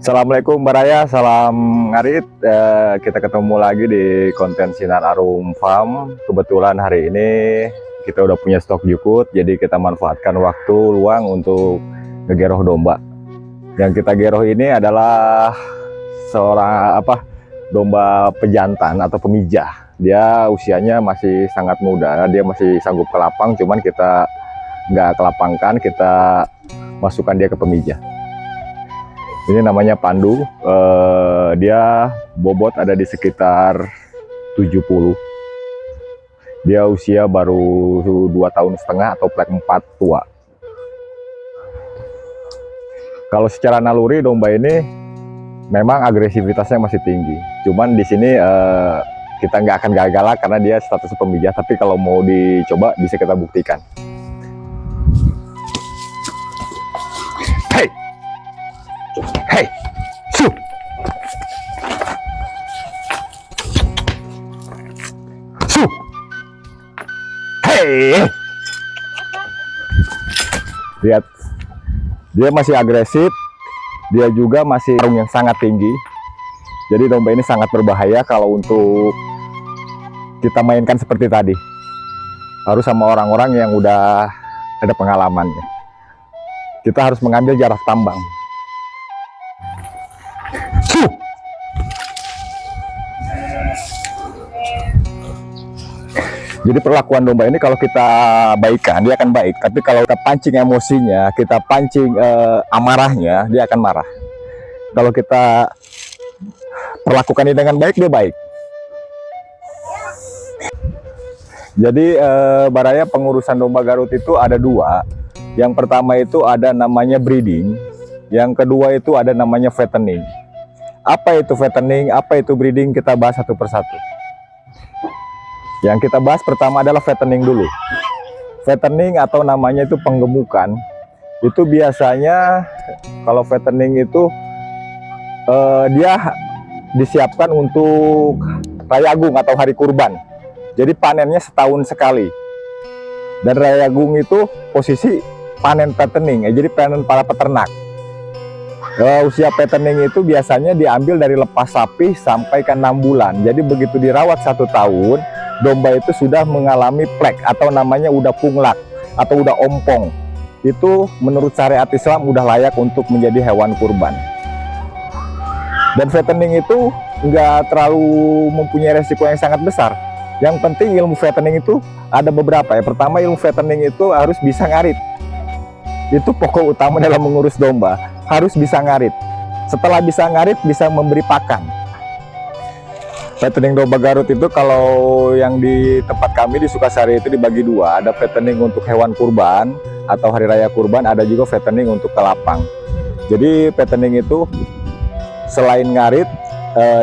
Assalamualaikum Mbak Raya, salam ngarit. Kita ketemu lagi di konten Sinar Arum Farm. Kebetulan hari ini kita udah punya stok jukut, jadi kita manfaatkan waktu luang untuk ngegeroh domba. Yang kita geroh ini adalah seorang domba pejantan atau pemijah. Dia usianya masih sangat muda, dia masih sanggup ke lapang, cuman kita nggak kelapangkan, kita masukkan dia ke pemijah. Ini namanya Pandu, dia bobot ada di sekitar 70. Dia usia baru 2,5 tahun atau plek 4 tua. Kalau secara naluri domba ini memang agresivitasnya masih tinggi. Cuman di sini kita nggak akan gagal karena dia status pemijah, tapi kalau mau dicoba bisa kita buktikan. Hey! Hey, su, su, hey, lihat, dia masih agresif, dia juga masih karung yang sangat tinggi. Jadi domba ini sangat berbahaya kalau untuk kita mainkan seperti tadi. Harus sama orang-orang yang udah ada pengalamannya. Kita harus mengambil jarak tambang. Jadi perlakuan domba ini kalau kita baikkan, dia akan baik. Tapi kalau kita pancing emosinya, kita pancing amarahnya, dia akan marah. Kalau kita perlakukan ini dengan baik, dia baik. Jadi Baraya, pengurusan domba Garut itu ada dua. Yang pertama itu ada namanya breeding. Yang kedua itu ada namanya fattening. Apa itu fattening, apa itu breeding, kita bahas satu persatu. Yang kita bahas pertama adalah fattening dulu. Fattening atau namanya itu penggemukan. Itu biasanya kalau fattening itu dia disiapkan untuk Raya Agung atau hari kurban. Jadi panennya setahun sekali. Dan Raya Agung itu posisi panen fattening, jadi panen para peternak. Usia fattening itu biasanya diambil dari lepas sapi sampai ke 6 bulan. Jadi begitu dirawat 1 tahun, domba itu sudah mengalami plek atau namanya udah punglak atau udah ompong. Itu menurut syariat Islam udah layak untuk menjadi hewan kurban. Dan fattening itu nggak terlalu mempunyai resiko yang sangat besar. Yang penting ilmu fattening itu ada beberapa ya. Pertama, ilmu fattening itu harus bisa ngarit. Itu pokok utama dalam mengurus domba, harus bisa ngarit. Setelah bisa ngarit, bisa memberi pakan. Fattening domba Garut itu kalau yang di tempat kami di Sukasari itu dibagi dua. Ada fattening untuk hewan kurban atau hari raya kurban, ada juga fattening untuk kelapang. Jadi fattening itu selain ngarit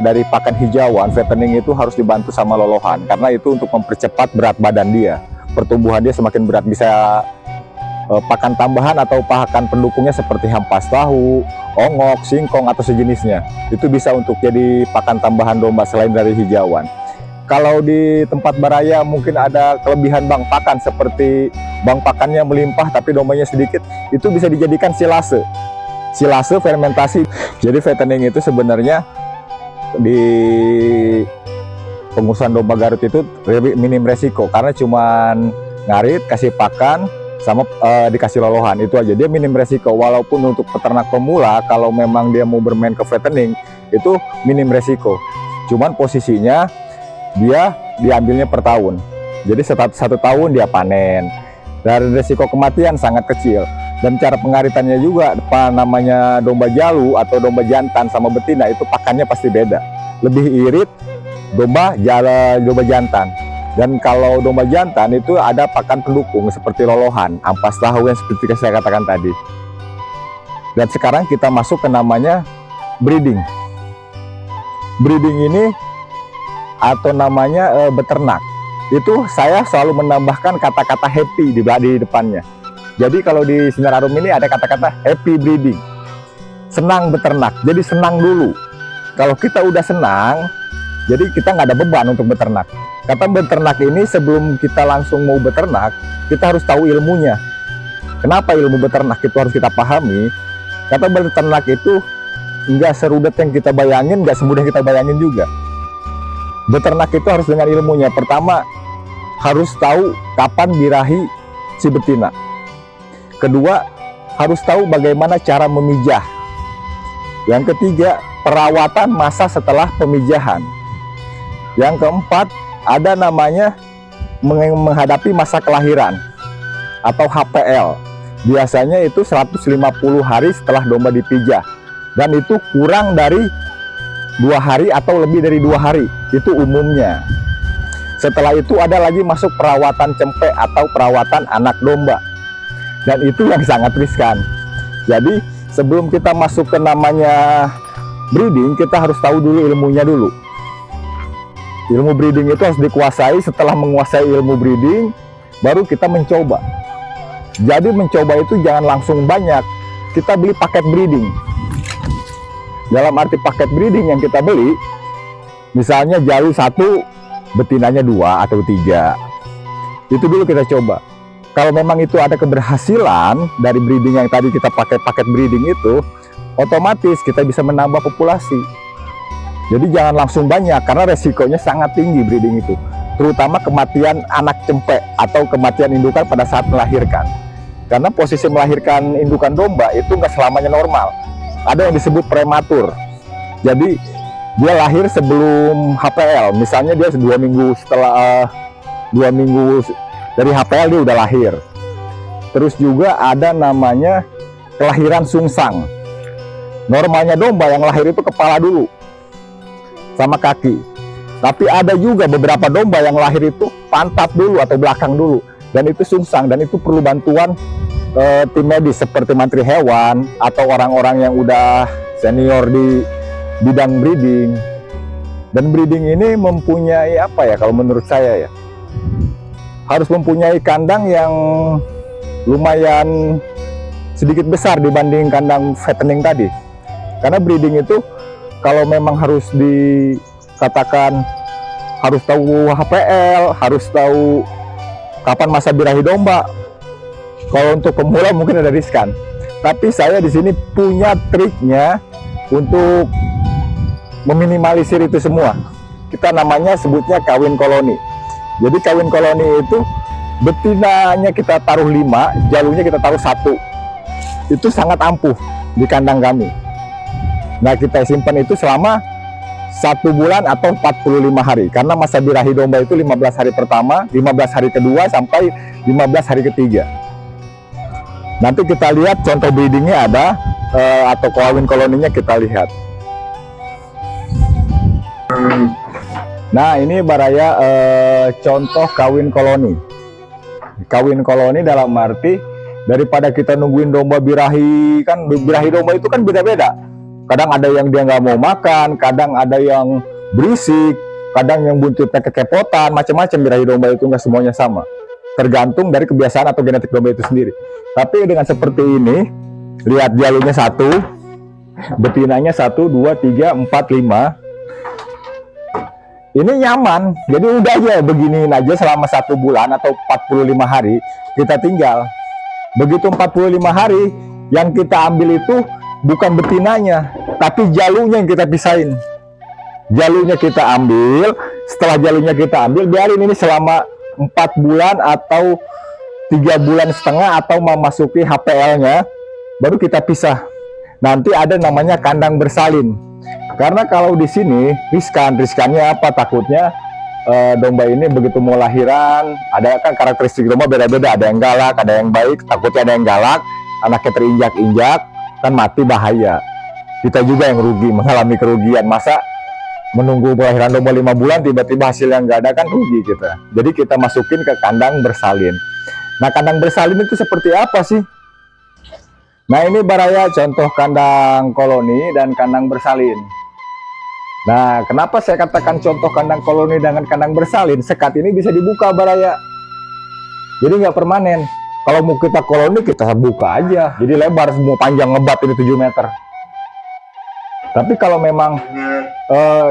dari pakan hijauan, fattening itu harus dibantu sama lolohan. Karena itu untuk mempercepat berat badan dia. Pertumbuhan dia semakin berat, bisa pakan tambahan atau pakan pendukungnya seperti hampas tahu, ongok, singkong atau sejenisnya. Itu bisa untuk jadi pakan tambahan domba selain dari hijauan. Kalau di tempat Baraya mungkin ada kelebihan bang pakan seperti bang pakannya melimpah tapi dombanya sedikit, itu bisa dijadikan silase. Silase fermentasi. Jadi fattening itu sebenarnya di pengurusan domba Garut itu minim resiko karena cuman ngarit, kasih pakan sama dikasih lolohan, itu aja. Dia minim resiko. Walaupun untuk peternak pemula kalau memang dia mau bermain ke fattening itu minim resiko, cuman posisinya dia diambilnya per tahun. Jadi satu tahun dia panen dan resiko kematian sangat kecil. Dan cara pengaritannya juga, apa namanya, domba jalu atau domba jantan sama betina itu pakannya pasti beda. Lebih irit domba jantan. Dan kalau domba jantan itu ada pakan pendukung seperti lolohan, ampas tahu yang seperti saya katakan tadi. Dan sekarang kita masuk ke namanya breeding. Breeding ini atau namanya beternak. Itu saya selalu menambahkan kata-kata happy di depannya. Jadi kalau di Sinar Arum ini ada kata-kata happy breeding. Senang beternak, jadi senang dulu. Kalau kita udah senang, jadi kita nggak ada beban untuk beternak. Kata beternak ini sebelum kita langsung mau beternak, kita harus tahu ilmunya. Kenapa ilmu beternak itu harus kita pahami? Kata beternak itu nggak serudet yang kita bayangin, nggak semudah yang kita bayangin juga. Beternak itu harus dengan ilmunya. Pertama, harus tahu kapan birahi si betina. Kedua, harus tahu bagaimana cara memijah. Yang ketiga, perawatan masa setelah pemijahan. Yang keempat, ada namanya menghadapi masa kelahiran atau HPL. Biasanya itu 150 hari setelah domba dipijah, dan itu kurang dari 2 hari atau lebih dari 2 hari, itu umumnya. Setelah itu ada lagi masuk perawatan cempe atau perawatan anak domba, dan itu yang sangat riskan. Jadi sebelum kita masuk ke namanya breeding, kita harus tahu dulu ilmunya dulu. Ilmu breeding itu harus dikuasai. Setelah menguasai ilmu breeding, baru kita mencoba. Jadi mencoba itu jangan langsung banyak. Kita beli paket breeding. Dalam arti paket breeding yang kita beli, misalnya jalu 1, betinanya 2 atau 3. Itu dulu kita coba. Kalau memang itu ada keberhasilan dari breeding yang tadi kita pakai paket breeding itu, otomatis kita bisa menambah populasi. Jadi jangan langsung banyak, karena resikonya sangat tinggi breeding itu. Terutama kematian anak cempe atau kematian indukan pada saat melahirkan. Karena posisi melahirkan indukan domba itu nggak selamanya normal. Ada yang disebut prematur. Jadi dia lahir sebelum HPL. Misalnya dia 2 minggu setelah 2 minggu dari HPL dia udah lahir. Terus juga ada namanya kelahiran sungsang. Normalnya domba yang lahir itu kepala dulu sama kaki. Tapi ada juga beberapa domba yang lahir itu pantat dulu atau belakang dulu, dan itu sungsang, dan itu perlu bantuan tim medis seperti mantri hewan atau orang-orang yang udah senior di bidang breeding. Dan breeding ini mempunyai apa ya, kalau menurut saya ya, harus mempunyai kandang yang lumayan sedikit besar dibanding kandang fattening tadi. Karena breeding itu kalau memang harus dikatakan harus tahu HPL, harus tahu kapan masa birahi domba. Kalau untuk pemula mungkin ada riskan. Tapi saya di sini punya triknya untuk meminimalisir itu semua. Kita namanya sebutnya kawin koloni. Jadi kawin koloni itu betinanya kita taruh 5, jalunya kita taruh 1. Itu sangat ampuh di kandang kami. Nah, kita simpan itu selama 1 bulan atau 45 hari. Karena masa birahi domba itu 15 hari pertama, 15 hari kedua, sampai 15 hari ketiga. Nanti kita lihat contoh breedingnya ada, atau kawin koloninya kita lihat. Nah, ini Baraya contoh kawin koloni. Kawin koloni dalam arti daripada kita nungguin domba birahi, kan birahi domba itu kan beda-beda. Kadang ada yang dia nggak mau makan, kadang ada yang berisik, kadang yang buntutnya kekepotan, macam-macam. Birahi domba itu nggak semuanya sama, tergantung dari kebiasaan atau genetik domba itu sendiri. Tapi dengan seperti ini, lihat jalurnya 1, betinanya 1, 2, 3, 4, 5. Ini nyaman, jadi udah aja beginiin aja selama 1 bulan atau 45 hari kita tinggal. Begitu 45 hari, yang kita ambil itu bukan betinanya, tapi jalunya yang kita pisahin. Jalunya kita ambil, setelah jalunya kita ambil, biarin ini selama 4 bulan atau 3 bulan setengah atau memasuki HPL-nya, baru kita pisah. Nanti ada namanya kandang bersalin. Karena kalau di sini riskannya apa? Takutnya domba ini begitu mau lahiran, ada kan karakteristik domba beda-beda, ada yang galak, ada yang baik. Takutnya ada yang galak, anaknya terinjak-injak, kan mati, bahaya. Kita juga yang rugi, mengalami kerugian. Masa menunggu kelahiran domba 5 bulan tiba-tiba hasil yang nggak ada, kan rugi kita. Jadi kita masukin ke kandang bersalin. Nah, kandang bersalin itu seperti apa sih? Nah, ini Baraya contoh kandang koloni dan kandang bersalin. Nah, kenapa saya katakan contoh kandang koloni dengan kandang bersalin? Sekat ini bisa dibuka Baraya, jadi nggak permanen. Kalau mau kita koloni, kita buka aja, jadi lebar semua, panjang ngebat ini 7 meter. Tapi kalau memang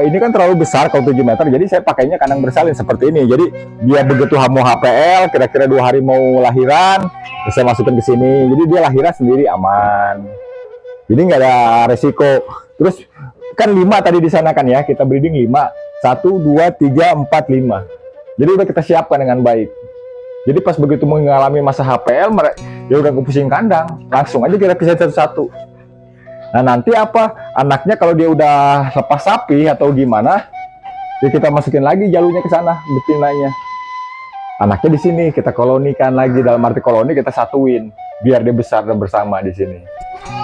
ini kan terlalu besar kalau 7 meter, jadi saya pakainya kandang bersalin seperti ini. Jadi dia begitu mau HPL, kira-kira 2 hari mau lahiran, saya masukin ke sini. Jadi dia lahiran sendiri aman. Jadi nggak ada resiko. Terus kan 5 tadi di sana kan ya, kita breeding 5. 1, 2, 3, 4, 5. Jadi udah kita siapkan dengan baik. Jadi pas begitu mengalami masa HPL, dia udah kepusing kandang, langsung aja kita pisah satu-satu. Nah nanti apa, anaknya kalau dia udah lepas sapi atau gimana, ya kita masukin lagi jalurnya ke sana, betinanya. Anaknya di sini kita kolonikan lagi, dalam arti koloni kita satuin, biar dia besar dan bersama di sini.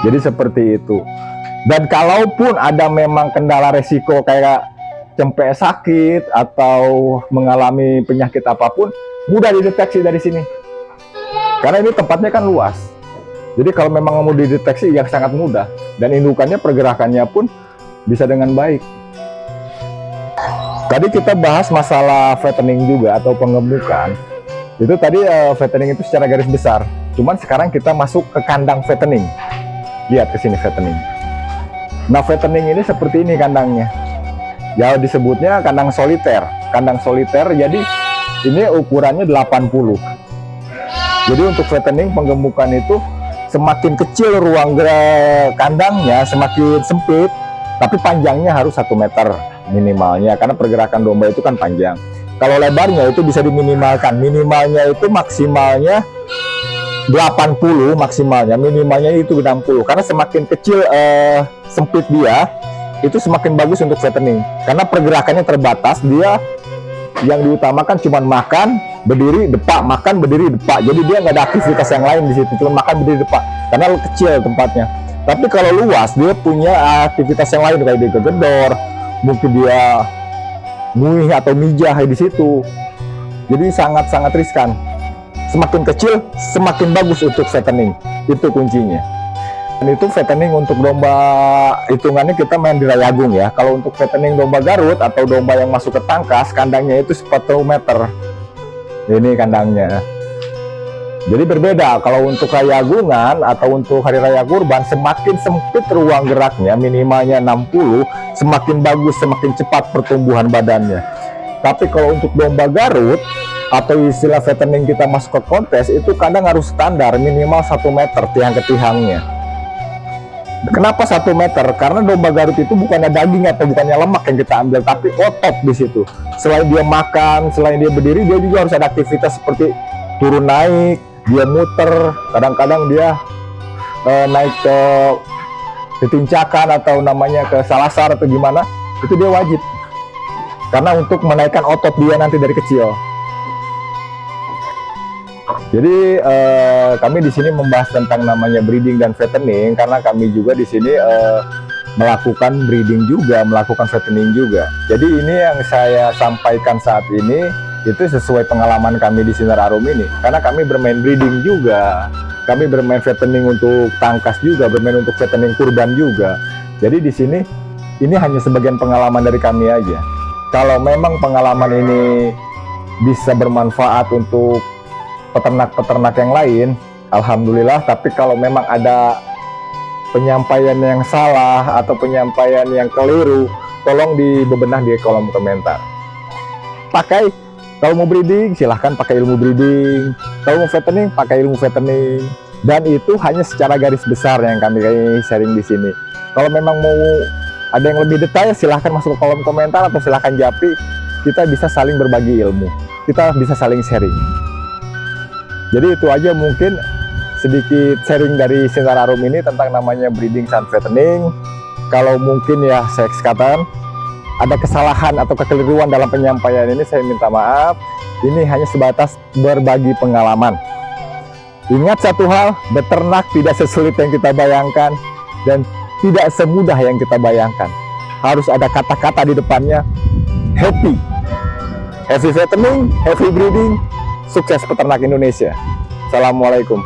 Jadi seperti itu. Dan kalaupun ada memang kendala resiko kayak cempek sakit atau mengalami penyakit apapun, mudah dideteksi dari sini. Karena ini tempatnya kan luas. Jadi kalau memang mau dideteksi yang sangat mudah. Dan indukannya, pergerakannya pun bisa dengan baik. Tadi kita bahas masalah fattening juga atau pengemukan. Itu tadi fattening itu secara garis besar. Cuman sekarang kita masuk ke kandang fattening. Lihat ke sini fattening. Nah fattening ini seperti ini kandangnya. Ya disebutnya kandang soliter. Kandang soliter, jadi ini ukurannya 80. Jadi untuk fattening penggemukan itu semakin kecil ruang kandangnya, semakin sempit, tapi panjangnya harus 1 meter minimalnya, karena pergerakan domba itu kan panjang. Kalau lebarnya itu bisa diminimalkan, minimalnya itu maksimalnya 80 maksimalnya, minimalnya itu 60. Karena semakin kecil sempit dia, itu semakin bagus untuk fattening. Karena pergerakannya terbatas, dia yang diutamakan cuma makan, berdiri, depak, makan, berdiri, depak. Jadi dia nggak ada aktivitas yang lain di situ, cuma makan, berdiri, depak. Karena kecil tempatnya. Tapi kalau luas, dia punya aktivitas yang lain kayak dia gegedor, mungkin dia nguih atau mijah di situ. Jadi sangat-sangat riskan. Semakin kecil, semakin bagus untuk fattening. Itu kuncinya. Dan itu fattening untuk domba, hitungannya kita main di Rayagung ya. Kalau untuk fattening domba Garut atau domba yang masuk ke tangkas, kandangnya itu 10 meter. Ini kandangnya. Jadi berbeda, kalau untuk Rayagungan atau untuk hari raya kurban, semakin sempit ruang geraknya, minimalnya 60, semakin bagus, semakin cepat pertumbuhan badannya. Tapi kalau untuk domba Garut, atau istilah fattening kita masuk ke kontes, itu kadang harus standar, minimal 1 meter tiang ke tiangnya. Kenapa 1 meter? Karena domba Garut itu bukannya daging atau bukannya lemak yang kita ambil, tapi otot di situ. Selain dia makan, selain dia berdiri, dia juga harus ada aktivitas seperti turun naik, dia muter, kadang-kadang dia naik ke tincakan atau namanya ke salasar atau gimana, itu dia wajib. Karena untuk menaikkan otot dia nanti dari kecil. Jadi kami di sini membahas tentang namanya breeding dan fattening karena kami juga di sini melakukan breeding juga, melakukan fattening juga. Jadi ini yang saya sampaikan saat ini itu sesuai pengalaman kami di Sinar Arum ini. Karena kami bermain breeding juga, kami bermain fattening untuk tangkas juga, bermain untuk fattening kurban juga. Jadi di sini ini hanya sebagian pengalaman dari kami aja. Kalau memang pengalaman ini bisa bermanfaat untuk peternak-peternak yang lain, alhamdulillah. Tapi kalau memang ada penyampaian yang salah atau penyampaian yang keliru, tolong dibebenah di kolom komentar. Pakai, kalau mau breeding silahkan pakai ilmu breeding, kalau mau fattening pakai ilmu fattening, dan itu hanya secara garis besar yang kami sharing di sini. Kalau memang mau ada yang lebih detail, silahkan masuk ke kolom komentar atau silahkan japri. Kita bisa saling berbagi ilmu, kita bisa saling sharing. Jadi itu aja mungkin sedikit sharing dari Sinar Arum ini tentang namanya breeding dan fattening. Kalau mungkin ya saya katakan ada kesalahan atau kekeliruan dalam penyampaian ini, saya minta maaf. Ini hanya sebatas berbagi pengalaman. Ingat satu hal, beternak tidak sesulit yang kita bayangkan dan tidak semudah yang kita bayangkan. Harus ada kata-kata di depannya, happy. Happy fattening, happy breeding. Sukses peternak Indonesia. Assalamualaikum.